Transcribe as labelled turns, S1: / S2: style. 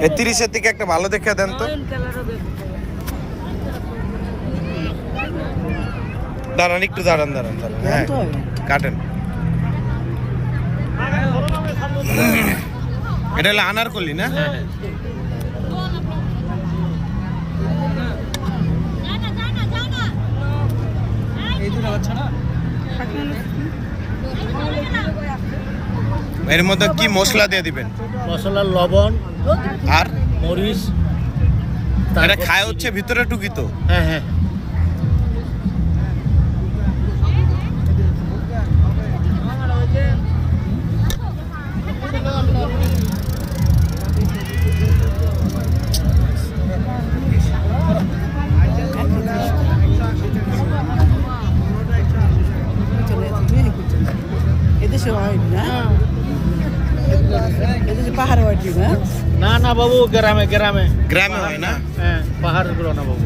S1: এই 30-এর দিকে একটা ভালো দেখে দেন তো। দাঁড়ান একটু, দাঁড়ান। হ্যাঁ কাটেন। এটা হলো আনারকলি না? এর মধ্যে কি মশলা দিয়ে দিবেন?
S2: মশলা, লবণ
S1: আর
S2: মরিচ।
S1: এটা খায় হচ্ছে ভিতরে টুকি তো?
S2: হ্যাঁ।
S3: এদেশে হয় না, এদেশে পাহাড়ে হয় না।
S2: না বাবু, গ্রামে
S1: হয় না?
S2: হ্যাঁ, পাহাড়ের গুলো না বাবু।